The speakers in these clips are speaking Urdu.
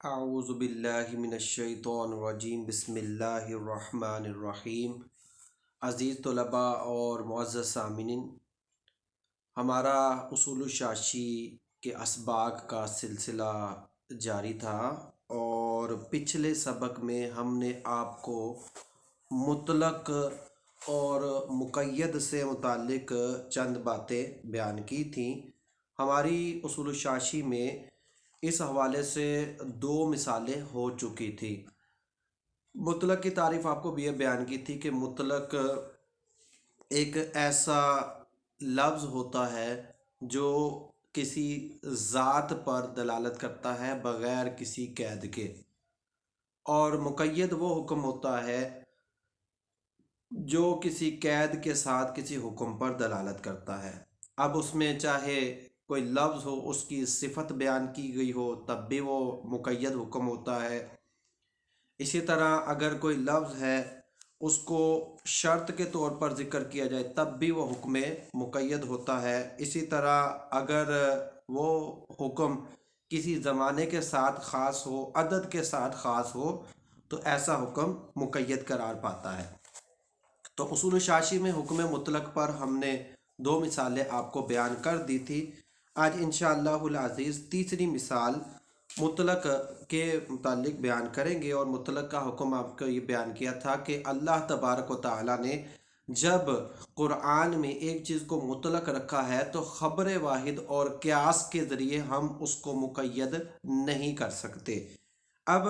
اعوذ باللہ من الشیطان الرجیم بسم اللہ الرحمن الرحیم۔ عزیز طلباء اور معزز سامعین، ہمارا اصول الشاشی کے اسباق کا سلسلہ جاری تھا اور پچھلے سبق میں ہم نے آپ کو مطلق اور مقید سے متعلق چند باتیں بیان کی تھیں۔ ہماری اصول الشاشی میں اس حوالے سے 2 مثالیں ہو چکی تھی۔ مطلق کی تعریف آپ کو بھی یہ بیان کی تھی کہ مطلق ایک ایسا لفظ ہوتا ہے جو کسی ذات پر دلالت کرتا ہے بغیر کسی قید کے، اور مقید وہ حکم ہوتا ہے جو کسی قید کے ساتھ کسی حکم پر دلالت کرتا ہے۔ اب اس میں چاہے کوئی لفظ ہو، اس کی صفت بیان کی گئی ہو، تب بھی وہ مقید حکم ہوتا ہے۔ اسی طرح اگر کوئی لفظ ہے، اس کو شرط کے طور پر ذکر کیا جائے تب بھی وہ حکم مقید ہوتا ہے۔ اسی طرح اگر وہ حکم کسی زمانے کے ساتھ خاص ہو، عدد کے ساتھ خاص ہو، تو ایسا حکم مقید قرار پاتا ہے۔ تو اصول الشاشی میں حکم مطلق پر ہم نے 2 مثالیں آپ کو بیان کر دی تھی۔ آج انشاءاللہ العزیز تیسری مثال مطلق کے متعلق بیان کریں گے، اور مطلق کا حکم آپ کو یہ بیان کیا تھا کہ اللہ تبارک و تعالیٰ نے جب قرآن میں ایک چیز کو مطلق رکھا ہے تو خبر واحد اور قیاس کے ذریعے ہم اس کو مقید نہیں کر سکتے۔ اب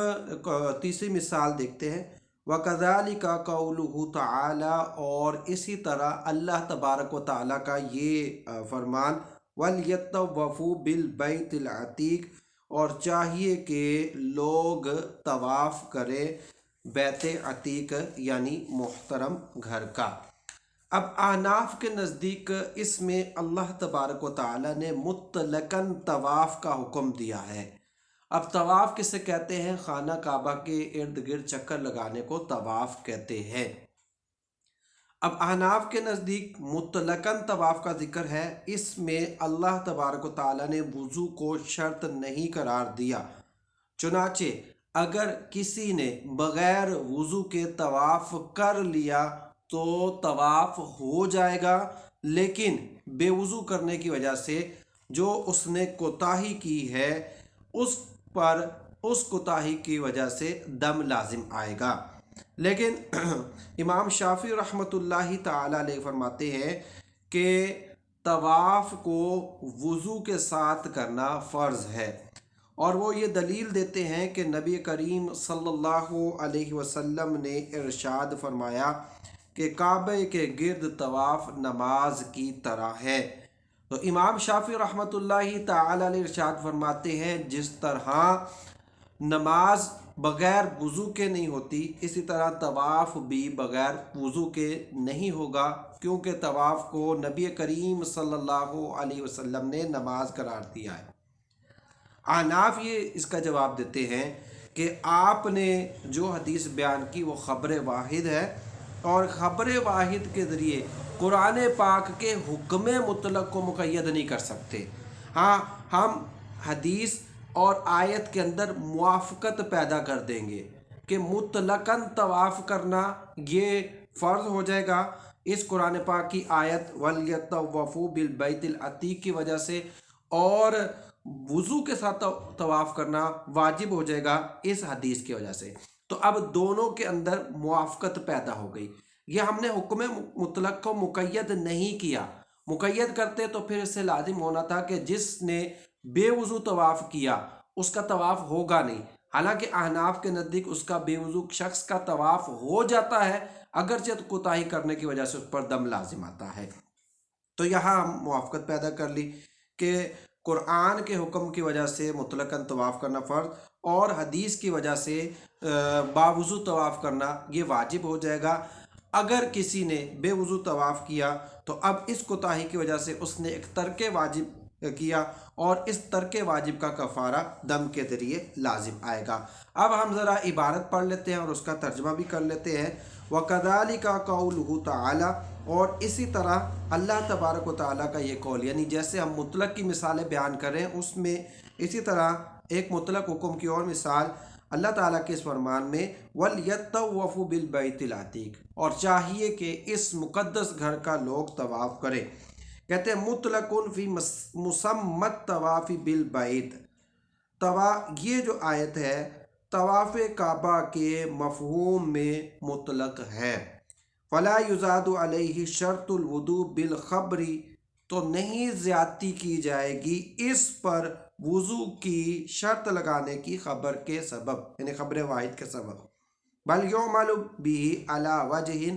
تیسری مثال دیکھتے ہیں۔ وَكَذَلِكَ قَوْلُهُ تَعَالَى، اور اسی طرح اللہ تبارک و تعالیٰ کا یہ فرمان وَلْيَطَّوَّفُوا بِالْبَيْتِ الْعَتِيقِ، اور چاہیے کہ لوگ طواف کریں بیت عتیق یعنی محترم گھر کا۔ اب احناف کے نزدیک اس میں اللہ تبارک و تعالیٰ نے مطلقاً طواف کا حکم دیا ہے۔ اب طواف کسے کہتے ہیں؟ خانہ کعبہ کے ارد گرد چکر لگانے کو طواف کہتے ہیں۔ اب احناف کے نزدیک مطلقاً طواف کا ذکر ہے، اس میں اللہ تبارک و تعالیٰ نے وضو کو شرط نہیں قرار دیا۔ چنانچہ اگر کسی نے بغیر وضو کے طواف کر لیا تو طواف ہو جائے گا، لیکن بے وضو کرنے کی وجہ سے جو اس نے کوتاہی کی ہے اس پر اس کوتاہی کی وجہ سے دم لازم آئے گا۔ لیکن امام شافعی رحمۃ اللہ تعالی علیہ فرماتے ہیں کہ طواف کو وضو کے ساتھ کرنا فرض ہے، اور وہ یہ دلیل دیتے ہیں کہ نبی کریم صلی اللہ علیہ وسلم نے ارشاد فرمایا کہ کعبے کے گرد طواف نماز کی طرح ہے۔ تو امام شافعی رحمۃ اللہ تعالی علیہ ارشاد فرماتے ہیں جس طرح نماز بغیر وضو کے نہیں ہوتی، اسی طرح طواف بھی بغیر وضو کے نہیں ہوگا، کیونکہ طواف کو نبی کریم صلی اللہ علیہ وسلم نے نماز قرار دیا ہے۔ احناف یہ اس کا جواب دیتے ہیں کہ آپ نے جو حدیث بیان کی وہ خبر واحد ہے، اور خبر واحد کے ذریعے قرآن پاک کے حکم مطلق کو مقید نہیں کر سکتے۔ ہاں، ہم حدیث اور آیت کے اندر موافقت پیدا کر دیں گے کہ مطلقاً طواف کرنا یہ فرض ہو جائے گا اس قرآن پاک کی آیت وَلْيَطَّوَّفُوا بِالْبَيْتِ الْعَتِيقِ کی وجہ سے، اور وضو کے ساتھ طواف کرنا واجب ہو جائے گا اس حدیث کی وجہ سے۔ تو اب دونوں کے اندر موافقت پیدا ہو گئی۔ یہ ہم نے حکم مطلق کو مقید نہیں کیا، مقید کرتے تو پھر اس سے لازم ہونا تھا کہ جس نے بے وضو طواف کیا اس کا طواف ہوگا نہیں، حالانکہ احناف کے نزدیک اس کا بے وضو شخص کا طواف ہو جاتا ہے، اگرچہ کوتاہی کرنے کی وجہ سے اس پر دم لازم آتا ہے۔ تو یہاں ہم موافقت پیدا کر لی کہ قرآن کے حکم کی وجہ سے مطلقاً طواف کرنا فرض، اور حدیث کی وجہ سے باوضو طواف کرنا یہ واجب ہو جائے گا۔ اگر کسی نے بے وضو طواف کیا تو اب اس کوتاہی کی وجہ سے اس نے ایک ترک واجب کیا، اور اس ترک واجب کا کفارہ دم کے ذریعے لازم آئے گا۔ اب ہم ذرا عبارت پڑھ لیتے ہیں اور اس کا ترجمہ بھی کر لیتے ہیں۔ وَكَذَلِكَ قَوْلُهُ تَعَالَى، اور اسی طرح اللہ تبارک و تعالیٰ کا یہ قول، یعنی جیسے ہم مطلق کی مثالیں بیان کریں اس میں اسی طرح ایک مطلق حکم کی اور مثال اللہ تعالیٰ کے اس فرمان میں وَلْيَطَّوَّفُوا بِالْبَيْتِ الْعَتِيقِ، اور چاہیے کہ اس مقدس گھر کا لوگ طواف کریں۔ کہتے ہیں مطلقٌ فی مسمت طواف بالبیت، یہ جو آیت ہے طواف کعبہ کے مفہوم میں مطلق ہے۔ فلا یزاد علیہ شرط الوضوء بالخبر، تو نہیں زیادتی کی جائے گی اس پر وضو کی شرط لگانے کی خبر کے سبب، یعنی خبر واحد کے سبب۔ بل یعمل بہ علی وجہ،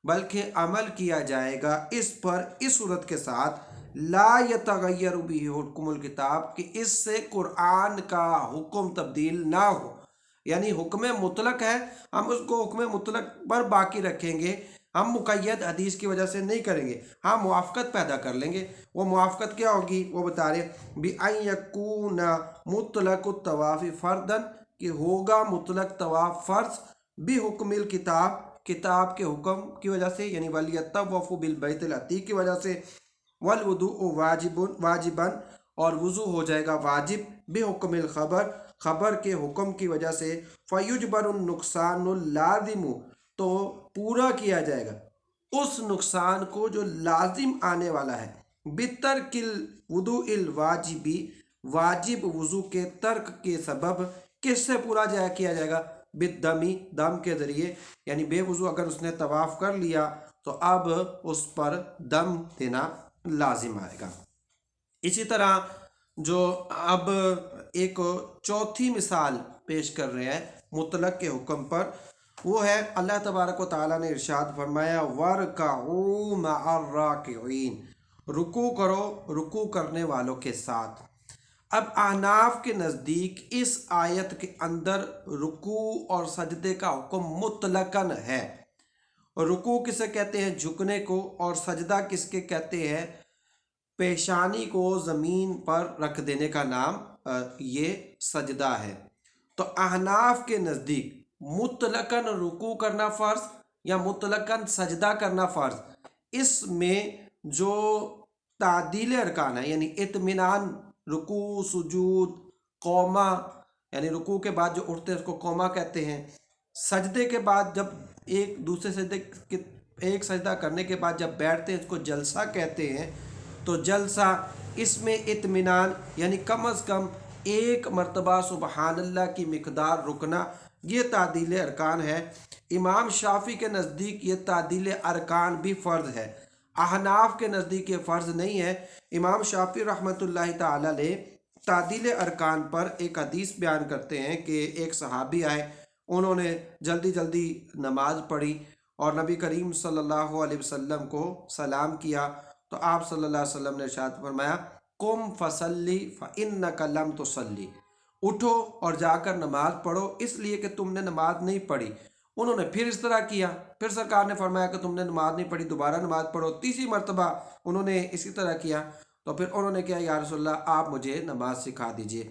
بلکہ عمل کیا جائے گا اس پر اس صورت کے ساتھ لا یتغیر بہ حکم الکتاب، کہ اس سے قرآن کا حکم تبدیل نہ ہو، یعنی حکم مطلق ہے، ہم اس کو حکم مطلق پر باقی رکھیں گے، ہم مقید حدیث کی وجہ سے نہیں کریں گے، ہاں موافقت پیدا کر لیں گے۔ وہ موافقت کیا ہوگی وہ بتا رہے بِأَن يَكُونَ مطلق الطواف فردن، کہ ہوگا مطلق طواف فرض بحکم الکتاب، کتاب کے حکم کی وجہ سے، یعنی وَلْيَطَّوَّفُوا بِالْبَيْتِ الْعَتِيقِ کی وجہ سے، وَالْوُضُوءُ واجباً، اور وضو ہو جائے گا واجب بحکم الخبر، خبر کے حکم کی وجہ سے، فَيُجْبَرُ النُّقْصَانُ اللَّازِمُ، تو پورا کیا جائے گا اس نقصان کو جو لازم آنے والا ہے، بِتَرْكِ الْوُضُوءِ الْوَاجِبِ، واجب وضو کے ترک کے سبب، کس سے پورا کیا جائے گا؟ بالدمی، دم کے ذریعے، یعنی بے وضو اگر اس نے طواف کر لیا تو اب اس پر دم دینا لازم آئے گا۔ اسی طرح جو اب ایک چوتھی مثال پیش کر رہے ہیں مطلق کے حکم پر، وہ ہے اللہ تبارک و تعالیٰ نے ارشاد فرمایا وَارْكَعُوا مَعَ الرَّاكِعِينَ، رکوع کرو رکوع کرنے والوں کے ساتھ۔ اب احناف کے نزدیک اس آیت کے اندر رکوع اور سجدے کا حکم مطلقاً ہے۔ رکوع کسے کہتے ہیں؟ جھکنے کو، اور سجدہ کس کے کہتے ہیں؟ پیشانی کو زمین پر رکھ دینے کا نام یہ سجدہ ہے۔ تو احناف کے نزدیک مطلقاً رکوع کرنا فرض یا مطلقاً سجدہ کرنا فرض، اس میں جو تعدیل ارکان ہے، یعنی اطمینان، رکوع، سجود، قوما، یعنی رکوع کے بعد جو اٹھتے ہیں اس کو قوما کہتے ہیں، سجدے کے بعد جب ایک دوسرے سجدے ایک سجدہ کرنے کے بعد جب بیٹھتے ہیں اس کو جلسہ کہتے ہیں۔ تو جلسہ، اس میں اطمینان، یعنی کم از کم ایک مرتبہ سبحان اللہ کی مقدار رکنا، یہ تعدیل ارکان ہے۔ امام شافعی کے نزدیک یہ تعدیل ارکان بھی فرض ہے، احناف کے نزدیک یہ فرض نہیں ہے۔ امام شافعی رحمۃ اللہ تعالی علیہ تعدیل ارکان پر ایک حدیث بیان کرتے ہیں کہ ایک صحابی آئے، انہوں نے جلدی جلدی نماز پڑھی اور نبی کریم صلی اللہ علیہ وسلم کو سلام کیا، تو آپ صلی اللہ علیہ وسلم نے ارشاد فرمایا قم فصلی فإنک لم تصلی، اٹھو اور جا کر نماز پڑھو اس لیے کہ تم نے نماز نہیں پڑھی۔ انہوں نے پھر اس طرح کیا، پھر سرکار نے فرمایا کہ تم نے نماز نہیں پڑھی، دوبارہ نماز پڑھو۔ تیسری مرتبہ انہوں نے اسی طرح کیا، تو پھر انہوں نے کہا یا رسول اللہ آپ مجھے نماز سکھا دیجئے۔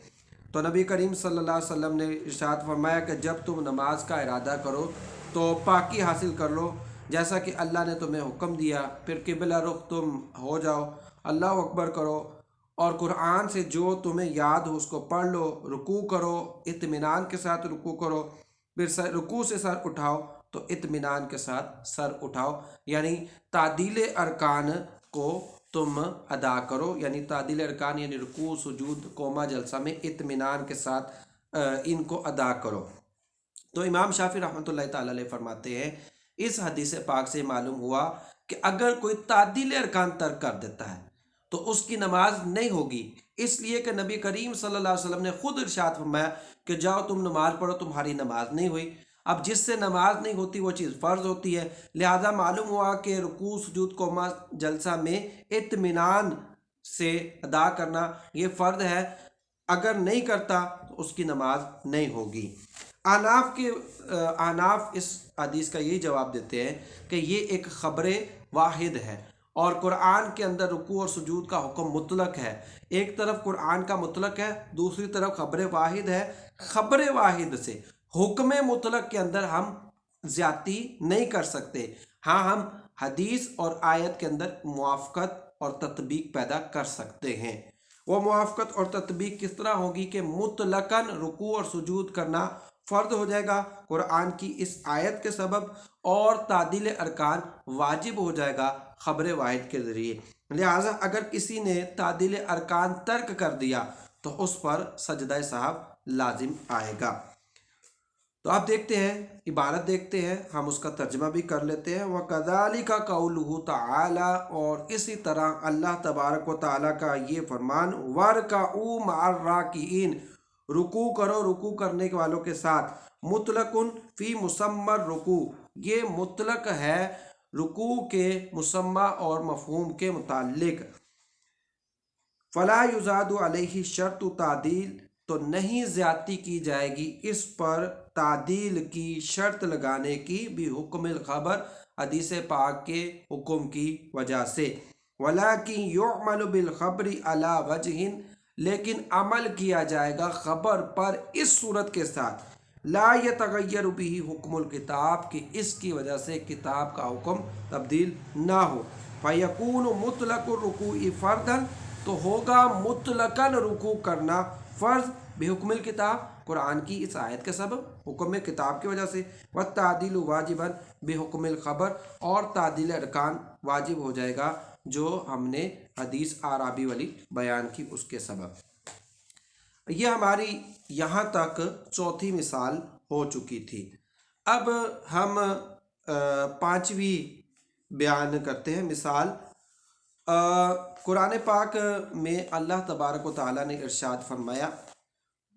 تو نبی کریم صلی اللہ علیہ وسلم نے ارشاد فرمایا کہ جب تم نماز کا ارادہ کرو تو پاکی حاصل کر لو جیسا کہ اللہ نے تمہیں حکم دیا، پھر قبلہ رخ تم ہو جاؤ، اللہ اکبر کرو، اور قرآن سے جو تمہیں یاد ہو اس کو پڑھ لو، رکوع کرو، اطمینان کے ساتھ رکوع کرو، پھر رکوع سے سر اٹھاؤ تو اطمینان کے ساتھ سر اٹھاؤ، یعنی تعدیل ارکان کو تم ادا کرو، یعنی تعدیل ارکان یعنی رکوع، سجود، قوما، جلسہ میں اطمینان کے ساتھ ان کو ادا کرو۔ تو امام شافعی رحمۃ اللہ تعالی علیہ فرماتے ہیں اس حدیث پاک سے معلوم ہوا کہ اگر کوئی تعدیل ارکان ترک کر دیتا ہے تو اس کی نماز نہیں ہوگی، اس لیے کہ نبی کریم صلی اللہ علیہ وسلم نے خود ارشاد فرمایا کہ جاؤ تم نماز پڑھو، تمہاری نماز نہیں ہوئی۔ اب جس سے نماز نہیں ہوتی وہ چیز فرض ہوتی ہے، لہذا معلوم ہوا کہ رکوع، سجود، قوما، جلسہ میں اطمینان سے ادا کرنا یہ فرض ہے، اگر نہیں کرتا تو اس کی نماز نہیں ہوگی۔ احناف اس حدیث کا یہی جواب دیتے ہیں کہ یہ ایک خبر واحد ہے، اور قرآن کے اندر رکوع اور سجود کا حکم مطلق ہے۔ ایک طرف قرآن کا مطلق ہے، دوسری طرف خبر واحد ہے۔ خبر واحد سے حکم مطلق کے اندر ہم زیادتی نہیں کر سکتے، ہاں ہم حدیث اور آیت کے اندر موافقت اور تطبیق پیدا کر سکتے ہیں۔ وہ موافقت اور تطبیق کس طرح ہوگی کہ مطلقاً رکوع اور سجود کرنا فرض ہو جائے گا قرآن کی اس آیت کے سبب، اور تعدیل ارکان واجب ہو جائے گا خبر واحد کے ذریعے۔ لہٰذا اگر کسی نے تعدیل ارکان ترک کر دیا تو اس پر سجدہ سہو لازم آئے گا۔ تو آپ دیکھتے ہیں، عبارت دیکھتے ہیں، ہم اس کا ترجمہ بھی کر لیتے ہیں۔ وَكَذَلِكَ قَوْلُهُ تَعَالَى، اور اسی طرح اللہ تبارک و تعالیٰ کا یہ فرمان، وَارْكَعُوا مَعَ الرَّاكِعِينَ، رکوع کرو رکوع کرنے والوں کے ساتھ، مطلقٌ فی مسمى الرکوع، یہ مطلق ہے رکوع کے مسمى اور مفہوم کے متعلق۔ فَلَا يُزَادُ عَلَيْهِ شَرْطُ تعدیل، تو نہیں زیادتی کی جائے گی اس پر تعدیل کی شرط لگانے کی، بھی حکم الخبر، حدیث پاک کے حکم کی وجہ سے۔ وَلَكِنْ يُعْمَلُ بِالْخَبْرِ عَلَى وَجْهٍ، لیکن عمل کیا جائے گا خبر پر اس صورت کے ساتھ، لا يتغیر به حکم الکتاب، کہ اس کی وجہ سے کتاب کا حکم تبدیل نہ ہو۔ فَيَكُونُ مُطْلَقُ الرُّكُوعِ فَرْضًا، تو ہوگا مطلقاً رکوع کرنا فرض، بحکم الکتاب، قرآن کی اس آیت کے سبب، حکم کتاب کی وجہ سے۔ والتعدیل واجباً بحکم الخبر، اور تعدیل ارکان واجب ہو جائے گا جو ہم نے حدیث اعرابی والی بیان کی اس کے سبب۔ یہ ہماری یہاں تک چوتھی مثال ہو چکی تھی۔ اب ہم پانچویں بیان کرتے ہیں مثال۔ قرآن پاک میں اللہ تبارک و تعالیٰ نے ارشاد فرمایا،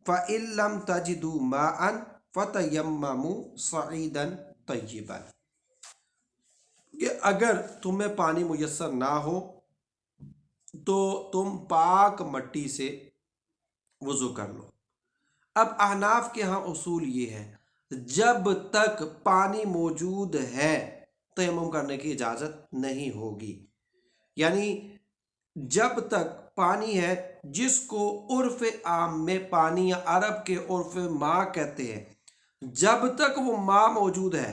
فَإِن لَّمْ تَجِدُوا مَاءً فَتَيَمَّمُوا صَعِيدًا طَيِّبًا، کہ اگر تمہیں پانی میسر نہ ہو تو تم پاک مٹی سے وضو کر لو۔ اب احناف کے ہاں اصول یہ ہے، جب تک پانی موجود ہے تیمم کرنے کی اجازت نہیں ہوگی، یعنی جب تک پانی ہے، جس کو عرف عام میں پانی یا عرب کے عرف ماء کہتے ہیں، جب تک وہ ماء موجود ہے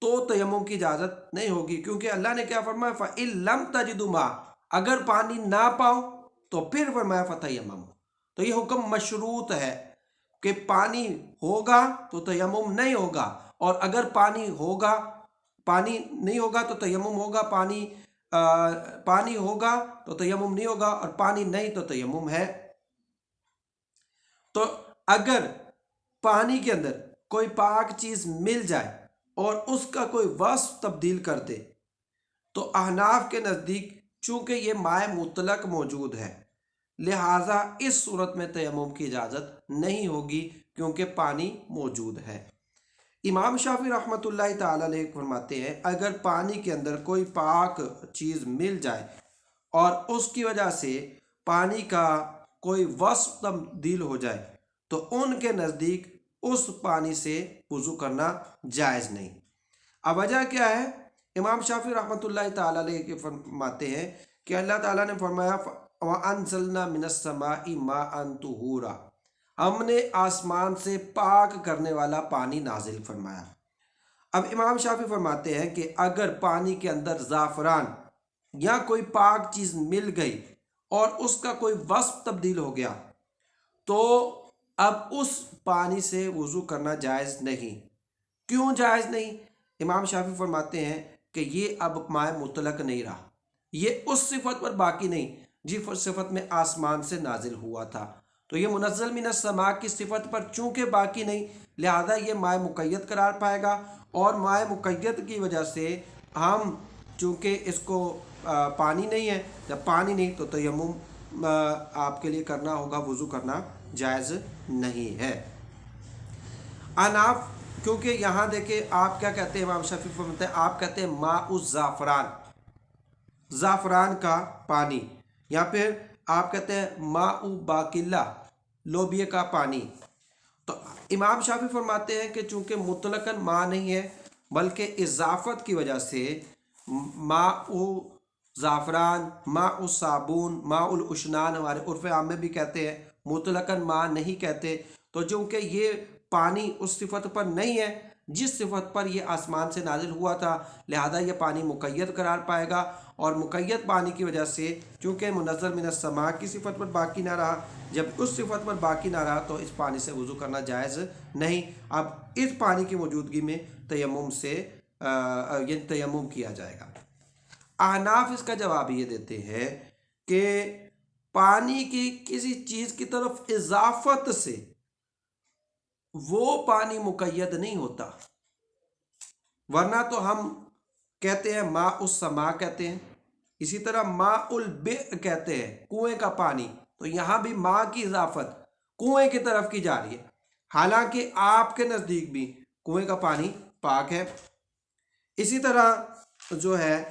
تو تیمم کی اجازت نہیں ہوگی، کیونکہ اللہ نے کیا فرمایا، فَإِن لَّمْ تَجِدُوا مَاءً، اگر پانی نہ پاؤ تو پھر فرمایا فَتَيَمَّمُوا۔ تو یہ حکم مشروط ہے کہ پانی ہوگا تو تیمم نہیں ہوگا، اور اگر پانی نہیں ہوگا تو تیمم ہوگا، پانی ہوگا تو تیمم نہیں ہوگا، اور پانی نہیں تو تیمم ہے۔ تو اگر پانی کے اندر کوئی پاک چیز مل جائے اور اس کا کوئی وصف تبدیل کر دے تو احناف کے نزدیک چونکہ یہ مائع مطلق موجود ہے، لہٰذا اس صورت میں تیمم کی اجازت نہیں ہوگی کیونکہ پانی موجود ہے۔ امام شافعی رحمۃ اللہ تعالی علیہ فرماتے ہیں، اگر پانی کے اندر کوئی پاک چیز مل جائے اور اس کی وجہ سے پانی کا کوئی وصف تبدیل ہو جائے تو ان کے نزدیک اس پانی سے وضو کرنا جائز نہیں۔ اب وجہ کیا ہے؟ امام شافعی رحمۃ اللہ تعالی علیہ فرماتے ہیں کہ اللہ تعالیٰ نے فرمایا، وَأَنزَلْنَا مِنَ السَّمَاءِ مَاءً طُهُورًا، ہم نے آسمان سے پاک کرنے والا پانی نازل فرمایا۔ اب امام شافعی فرماتے ہیں کہ اگر پانی کے اندر زعفران یا کوئی پاک چیز مل گئی اور اس کا کوئی وصف تبدیل ہو گیا تو اب اس پانی سے وضو کرنا جائز نہیں۔ کیوں جائز نہیں؟ امام شافعی فرماتے ہیں کہ یہ اب مائع مطلق نہیں رہا، یہ اس صفت پر باقی نہیں جس صفت میں آسمان سے نازل ہوا تھا، تو یہ منزل من السماء کی صفت پر چونکہ باقی نہیں، لہذا یہ مائع مقید قرار پائے گا، اور مائع مقید کی وجہ سے ہم چونکہ اس کو پانی نہیں ہے، جب پانی نہیں تو تیمم آپ کے لیے کرنا ہوگا، وضو کرنا جائز نہیں ہے۔ احناف کیونکہ یہاں دیکھیں آپ کیا کہتے ہیں، امام شافعی فرماتے ہیں، آپ کہتے ہیں ماء الزعفران، زعفران کا پانی، یا پھر آپ کہتے ہیں ماء باقلہ، لوبیا کا پانی۔ تو امام شافعی فرماتے ہیں کہ چونکہ مطلقاً ماء نہیں ہے بلکہ اضافت کی وجہ سے ماء زعفران، ماء صابون، ماء الاشنان ہمارے عرف عام میں بھی کہتے ہیں، مطلقاً ماء نہیں کہتے، تو چونکہ یہ پانی اس صفت پر نہیں ہے جس صفت پر یہ آسمان سے نازل ہوا تھا، لہذا یہ پانی مقید قرار پائے گا، اور مقید پانی کی وجہ سے چونکہ منزل من السماء کی صفت پر باقی نہ رہا، جب اس صفت پر باقی نہ رہا تو اس پانی سے وضو کرنا جائز نہیں۔ اب اس پانی کی موجودگی میں تیمم سے یہ تیمم کیا جائے گا۔ احناف اس کا جواب یہ دیتے ہیں کہ پانی کی کسی چیز کی طرف اضافت سے وہ پانی مقید نہیں ہوتا، ورنہ تو ہم کہتے ہیں ماء السماء کہتے ہیں، اسی طرح ماء البئر کہتے ہیں کنویں کا پانی، تو یہاں بھی ماء کی اضافت کنویں کی طرف کی جا رہی ہے، حالانکہ آپ کے نزدیک بھی کنویں کا پانی پاک ہے۔ اسی طرح جو ہے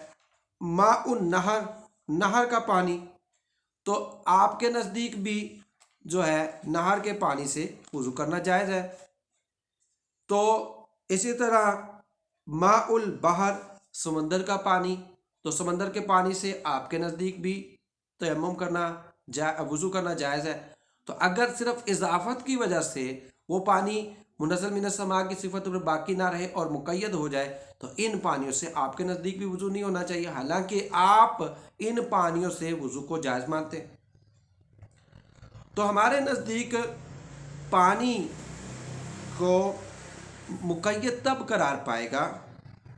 ماء النہر، نہر کا پانی، تو آپ کے نزدیک بھی جو ہے نہر کے پانی سے وضو کرنا جائز ہے۔ تو اسی طرح ماء البحر، سمندر کا پانی، تو سمندر کے پانی سے آپ کے نزدیک بھی تیمم کرنا وضو کرنا جائز ہے۔ تو اگر صرف اضافت کی وجہ سے وہ پانی منزل من السماء کی صفت پر باقی نہ رہے اور مقید ہو جائے تو ان پانیوں سے آپ کے نزدیک بھی وضو نہیں ہونا چاہیے، حالانکہ آپ ان پانیوں سے وضو کو جائز مانتے ہیں۔ تو ہمارے نزدیک پانی کو مقید تب قرار پائے گا،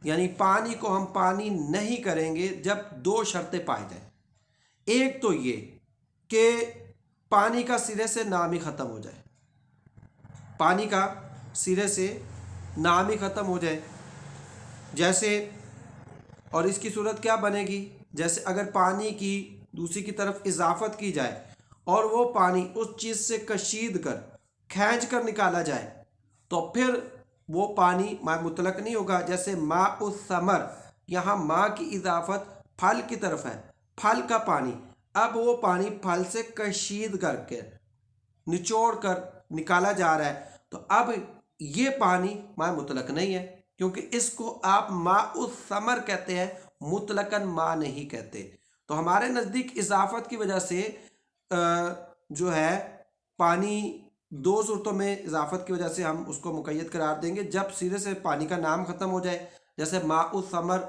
یعنی پانی کو ہم پانی نہیں کریں گے جب دو شرطیں پائے جائیں۔ ایک تو یہ کہ پانی کا سرے سے نام ہی ختم ہو جائے، پانی کا سرے سے نام ہی ختم ہو جائے، جیسے، اور اس کی صورت کیا بنے گی، جیسے اگر پانی کی دوسری کی طرف اضافت کی جائے اور وہ پانی اس چیز سے کشید کر کھینچ کر نکالا جائے تو پھر وہ پانی ماء مطلق نہیں ہوگا۔ جیسے ماء الثمر، یہاں ماء کی اضافت پھل کی طرف ہے، پھل کا پانی، اب وہ پانی پھل سے کشید کر کے نچوڑ کر نکالا جا رہا ہے، تو اب یہ پانی ماء مطلق نہیں ہے، کیونکہ اس کو آپ ماء الثمر کہتے ہیں، مطلقاً ماء نہیں کہتے۔ تو ہمارے نزدیک اضافت کی وجہ سے جو ہے پانی دو صورتوں میں اضافت کی وجہ سے ہم اس کو مقید قرار دیں گے، جب سرے سے پانی کا نام ختم ہو جائے، جیسے ماء الثمر،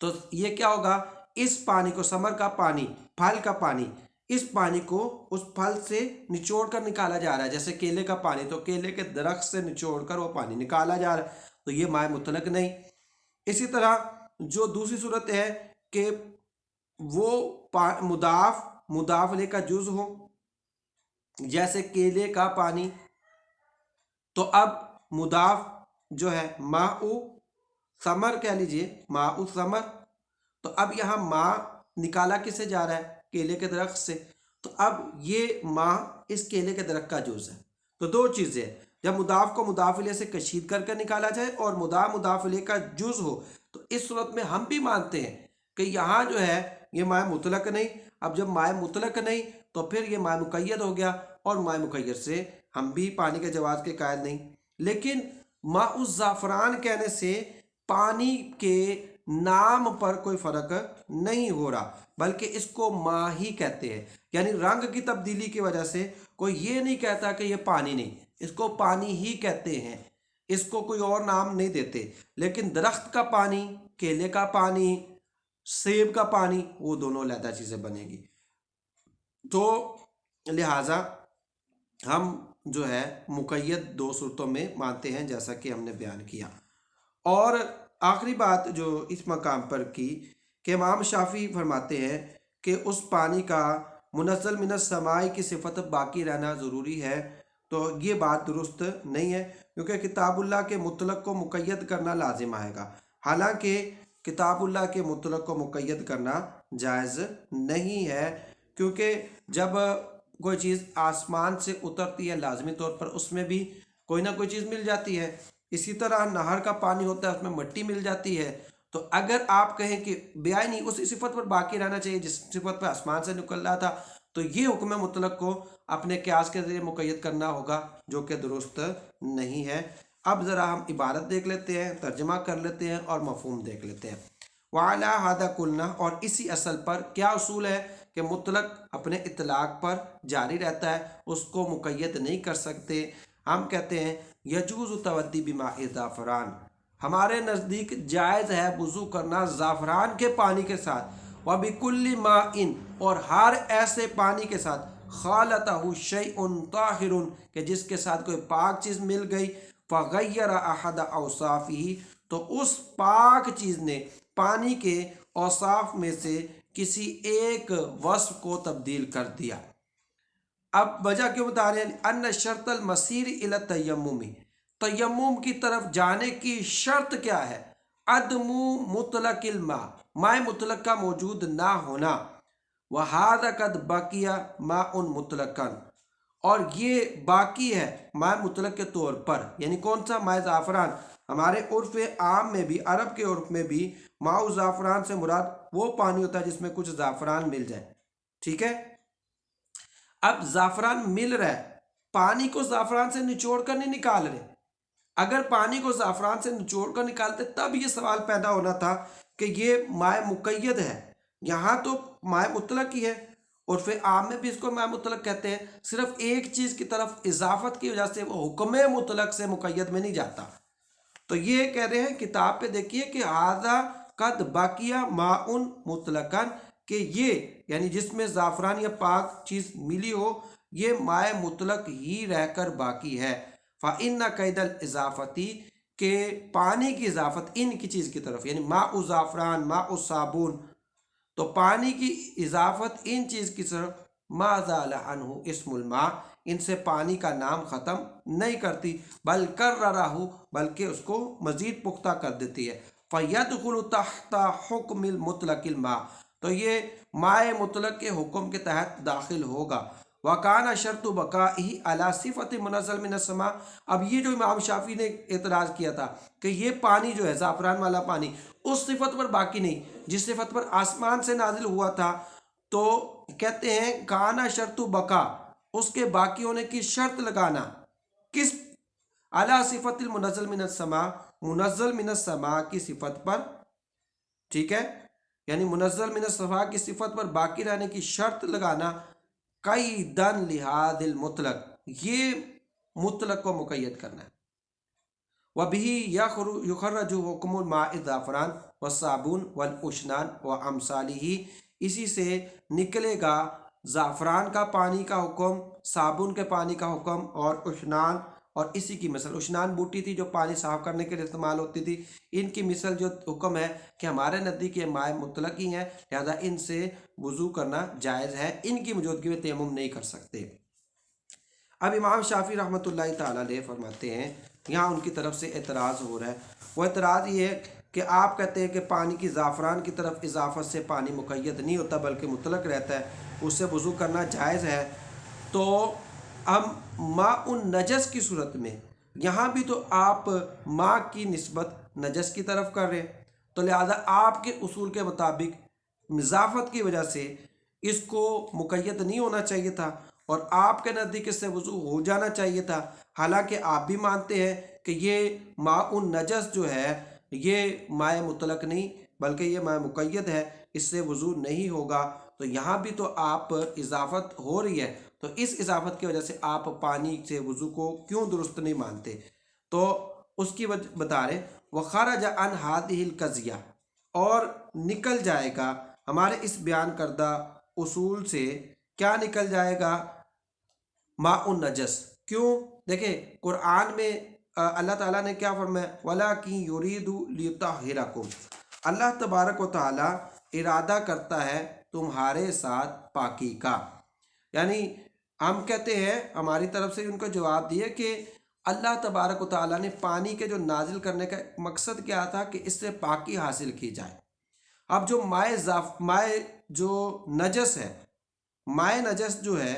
تو یہ کیا ہوگا، اس پانی کو، ثمر کا پانی، پھل کا پانی، اس پانی کو اس پھل سے نچوڑ کر نکالا جا رہا ہے، جیسے کیلے کا پانی، تو کیلے کے درخت سے نچوڑ کر وہ پانی نکالا جا رہا ہے، تو یہ ماء مطلق نہیں۔ اسی طرح جو دوسری صورت ہے کہ وہ مضاف الیہ کا جز ہو، جیسے کیلے کا پانی، تو اب مضاف جو ہے ماء ثمر کہہ لیجئے، ماء ثمر، تو اب یہاں ماء نکالا کس سے جا رہا ہے، کیلے کے درخت سے، تو اب یہ ماء اس کیلے کے درخت کا جز ہے۔ تو دو چیزیں، جب مضاف کو مضاف الیہ سے کشید کر نکالا جائے اور مضاف الیہ کا جز ہو، تو اس صورت میں ہم بھی مانتے ہیں کہ یہاں جو ہے یہ ماء مطلق نہیں۔ اب جب ماء مطلق نہیں تو پھر یہ ماء مقید ہو گیا، اور ماء مقید سے ہم بھی پانی کے جواز کے قائل نہیں۔ لیکن ماء الزعفران کہنے سے پانی کے نام پر کوئی فرق نہیں ہو رہا، بلکہ اس کو ماء ہی کہتے ہیں، یعنی رنگ کی تبدیلی کی وجہ سے کوئی یہ نہیں کہتا کہ یہ پانی نہیں، اس کو پانی ہی کہتے ہیں، اس کو کوئی اور نام نہیں دیتے۔ لیکن درخت کا پانی، کیلے کا پانی، سیب کا پانی، وہ دونوں علیحدہ چیزیں بنے گی۔ تو لہٰذا ہم جو ہے مقید دو صورتوں میں مانتے ہیں، جیسا کہ ہم نے بیان کیا۔ اور آخری بات جو اس مقام پر کی کہ امام شافعی فرماتے ہیں کہ اس پانی کا منزل من السماء کی صفت باقی رہنا ضروری ہے، تو یہ بات درست نہیں ہے، کیونکہ کتاب اللہ کے مطلق کو مقید کرنا لازم آئے گا، حالانکہ کتاب اللہ کے مطلق کو مقید کرنا جائز نہیں ہے، کیونکہ جب کوئی چیز آسمان سے اترتی ہے لازمی طور پر اس میں بھی کوئی نہ کوئی چیز مل جاتی ہے۔ اسی طرح نہر کا پانی ہوتا ہے، اس میں مٹی مل جاتی ہے، تو اگر آپ کہیں کہ بیائی نہیں، اس صفت پر باقی رہنا چاہیے جس صفت پہ آسمان سے نکل رہا تھا، تو یہ حکم مطلق کو اپنے قیاس کے ذریعے مقید کرنا ہوگا، جو کہ درست نہیں ہے۔ اب ذرا ہم عبارت دیکھ لیتے ہیں، ترجمہ کر لیتے ہیں اور مفہوم دیکھ لیتے ہیں۔ وَعَلَىٰ هَذَا قُلْنَا، اور اسی اصل پر کیا اصول ہے کہ مطلق اپنے اطلاق پر جاری رہتا ہے، اس کو مقید نہیں کر سکتے۔ ہم کہتے ہیں یجوز تودی بماء الزعفران، ہمارے نزدیک جائز ہے وضو کرنا زعفران کے پانی کے ساتھ، وَبِكُلِّ مَاءٍ اور ہر ایسے پانی کے ساتھ خَالَطَهُ شَيْءٌ طَاهِرٌ کہ جس کے ساتھ کوئی پاک چیز مل گئی، فَغَيَّرَ أَحَدَ أَوْصَافِهِ تو اس پاک چیز نے پانی کے اوصاف میں سے کسی ایک وصف کو تبدیل کر دیا۔ اب وجہ کیوں بتا رہے ہیں؟ ان شرط المسیر الی التیمم، تیمم کی طرف جانے کی شرط کیا ہے؟ عدم مطلق الماء، ماء مطلق کا موجود نہ ہونا، وہذا قد بقی ماء مطلقا اور یہ باقی ہے ماء مطلق کے طور پر، یعنی کون سا؟ ماء زعفران۔ ہمارے عرف عام میں بھی، عرب کے عرف میں بھی ماء زعفران سے مراد وہ پانی ہوتا ہے جس میں کچھ زعفران مل جائے، ٹھیک ہے؟ اب زعفران مل رہا ہے، پانی کو زعفران سے نچوڑ کر نہیں نکال رہے۔ اگر پانی کو زعفران سے نچوڑ کر نکالتے تب یہ سوال پیدا ہونا تھا کہ یہ مائع مقید ہے، یہاں تو مائع مطلق ہی ہے، عرف عام میں بھی اس کو مائع مطلق کہتے ہیں، صرف ایک چیز کی طرف اضافت کی وجہ سے وہ حکم مطلق سے مقید میں نہیں جاتا۔ تو یہ کہہ رہے ہیں کتاب پہ دیکھیے کہ ھذا قد بقی ماء مطلقا کہ یہ یعنی جس میں زعفران یا پاک چیز ملی ہو یہ مائع مطلق ہی رہ کر باقی ہے۔ فَإِنَّ قَيْدَ الْإِضَافَةِ کہ پانی کی اضافت ان کی چیز کی طرف، یعنی ماء زعفران، ماء صابون، تو پانی کی اضافت ان چیز کی طرف ما زال عنہ اسم الماء ان سے پانی کا نام ختم نہیں کرتی، بل کررہ بلکہ اس کو مزید پختہ کر دیتی ہے۔ فَيَدْخُلُ تَحْتَ حُكْمِ الْمُطْلَقِ الْمَاء تو یہ ماء مطلق کے حکم کے تحت داخل ہوگا۔ وَكَانَ شَرْطُ بَقَائِهِ عَلَى صِفَةٍ مُنَزَّلٍ مِنَ السَّمَاءِ اب یہ جو امام شافعی نے اعتراض کیا تھا کہ یہ پانی جو ہے زعفران والا پانی اس صفت پر باقی نہیں جس صفت پر آسمان سے نازل ہوا تھا، تو کہتے ہیں کانا شرط بقا اس کے باقی ہونے کی شرط لگانا کس؟ علی صفت المنزل من السماء منزل من السماء کی صفت پر، ٹھیک ہے، یعنی منزل من السماء کی صفت پر باقی رہنے کی شرط لگانا قیدن لحاظ المطلق یہ مطلق کو مقید کرنا ہے۔ وَبِهِ يُخَرَّجُ حُكْمُ الْمَاءِ الزَّعْفَرَانِ وَالصَّابُونِ وَالْأُشْنَانِ وَأَمْثَالِهِ اسی سے نکلے گا زعفران کا پانی کا حکم، صابن کے پانی کا حکم اور اشنان اور اسی کی مثل، اشنان بوٹی تھی جو پانی صاف کرنے کے لیے استعمال ہوتی تھی، ان کی مثل جو حکم ہے کہ ہمارے نزدیک یہ مائع مطلق ہی ہیں لہذا ان سے وضو کرنا جائز ہے، ان کی موجودگی میں تیمم نہیں کر سکتے۔ اب امام شافعی رحمۃ اللہ تعالیٰ علیہ فرماتے ہیں یہاں ان کی طرف سے اعتراض ہو رہا ہے، وہ اعتراض یہ ہے کہ آپ کہتے ہیں کہ پانی کی زعفران کی طرف اضافت سے پانی مقید نہیں ہوتا بلکہ مطلق رہتا ہے، اس سے وضو کرنا جائز ہے، تو ہم ماء النجس کی صورت میں یہاں بھی تو آپ ماء کی نسبت نجس کی طرف کر رہے ہیں، تو لہذا آپ کے اصول کے مطابق اضافت کی وجہ سے اس کو مقید نہیں ہونا چاہیے تھا اور آپ کے نزدیک اس سے وضو ہو جانا چاہیے تھا، حالانکہ آپ بھی مانتے ہیں کہ یہ ماء النجس جو ہے یہ مائع مطلق نہیں بلکہ یہ مائع مقید ہے، اس سے وضو نہیں ہوگا، تو یہاں بھی تو آپ اضافت ہو رہی ہے، تو اس اضافت کی وجہ سے آپ پانی سے وضو کو کیوں درست نہیں مانتے؟ تو اس کی وجہ بتا رہے وَخَرَجَ عَنْ هَذِهِ الْقَضِيَّةِ اور نکل جائے گا ہمارے اس بیان کردہ اصول سے، کیا نکل جائے گا؟ ماء النجس۔ کیوں؟ دیکھیں قرآن میں اللہ تعالیٰ نے کیا فرمایا؟ وَلَٰكِن يُرِيدُ لِيُطَهِّرَكُمْ اللہ تبارک و تعالیٰ ارادہ کرتا ہے تمہارے ساتھ پاکی کا، یعنی ہم کہتے ہیں ہماری طرف سے ان کو جواب دیے کہ اللہ تبارک و تعالیٰ نے پانی کے جو نازل کرنے کا مقصد کیا تھا کہ اس سے پاکی حاصل کی جائے۔ اب جو مائع جو نجس ہے، مائع نجس جو ہے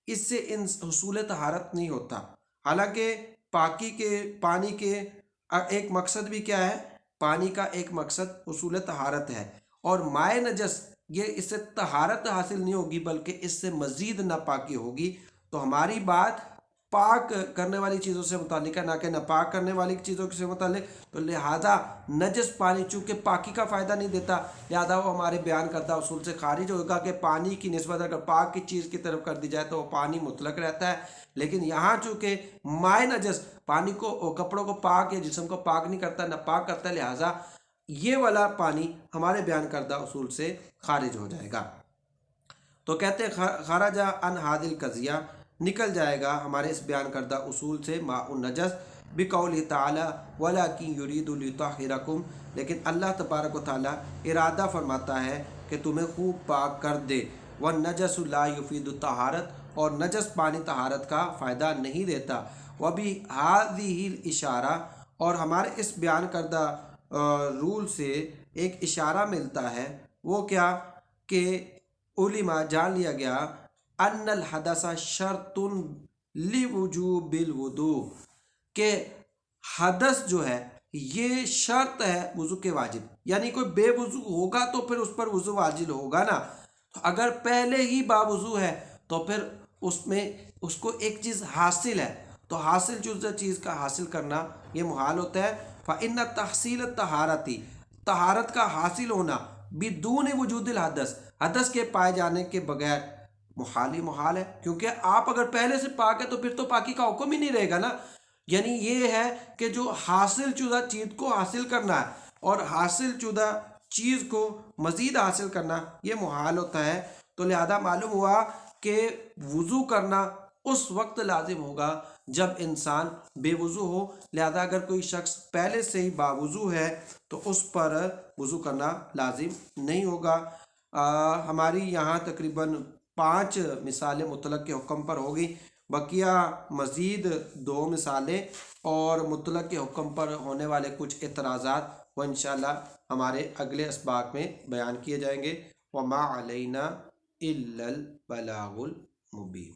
اس سے ان حصول طہارت نہیں ہوتا، حالانکہ پاکی کے پانی کے ایک مقصد بھی کیا ہے؟ پانی کا ایک مقصد حصول طہارت ہے، اور مائع نجس یہ اس سے طہارت حاصل نہیں ہوگی بلکہ اس سے مزید ناپاکی ہوگی۔ تو ہماری بات پاک کرنے والی چیزوں سے متعلق ہے، نہ کہ ناپاک کرنے والی چیزوں سے متعلق، تو لہٰذا نجس پانی چونکہ پاکی کا فائدہ نہیں دیتا، لہٰذا وہ ہمارے بیان کردہ اصول سے خارج ہوگا کہ پانی کی نسبت اگر پاک کی چیز کی طرف کر دی جائے تو وہ پانی مطلق رہتا ہے، لیکن یہاں چونکہ مائع نجس پانی کو، کپڑوں کو پاک یا جسم کو پاک نہیں کرتا، ناپاک کرتا ہے، لہٰذا یہ والا پانی ہمارے بیان کردہ اصول سے خارج ہو جائے گا۔ تو کہتے ہیں خرج عن هذه القضیہ، نکل جائے گا ہمارے اس بیان کردہ اصول سے ماء النجس بقولہ تعالی ولکن یرید لیطہرکم، لیکن اللہ تبارک و تعالی ارادہ فرماتا ہے کہ تمہیں خوب پاک کر دے، والنجس لا یفید الطہارت، اور نجس پانی طہارت کا فائدہ نہیں دیتا، وبہذہ الاشارہ، اور ہمارے اس بیان کردہ رول سے ایک اشارہ ملتا ہے، وہ کیا کہ علماء جان لیا گیا ان الحدث شرط لوجوب الوضوء، کہ حدث جو ہے یہ شرط ہے وضو کے واجب، یعنی کوئی بے وضو ہوگا تو پھر اس پر وضو واجب ہوگا نا، تو اگر پہلے ہی باوضو ہے تو پھر اس میں اس کو ایک چیز حاصل ہے، تو حاصل چیز کا حاصل کرنا یہ محال ہوتا ہے۔ فإن تحصیل الطہارتی، طہارت کا حاصل ہونا بدون وجود الحدث، حدث کے پائے جانے کے بغیر محال ہے، کیونکہ آپ اگر پہلے سے پاک ہے تو پھر تو پاکی کا حکم ہی نہیں رہے گا نا، یعنی یہ ہے کہ جو حاصل شدہ چیز کو حاصل کرنا ہے اور حاصل شدہ چیز کو مزید حاصل کرنا یہ محال ہوتا ہے، تو لہذا معلوم ہوا کہ وضو کرنا اس وقت لازم ہوگا جب انسان بے وضو ہو، لہذا اگر کوئی شخص پہلے سے ہی باوضو ہے تو اس پر وضو کرنا لازم نہیں ہوگا۔ ہماری یہاں تقریباً 5 مثالیں مطلق کے حکم پر ہوگی، بقیہ مزید 2 مثالیں اور مطلق کے حکم پر ہونے والے کچھ اعتراضات وہ انشاءاللہ ہمارے اگلے اسباق میں بیان کیے جائیں گے۔ وما علینا الا البلاغ المبین۔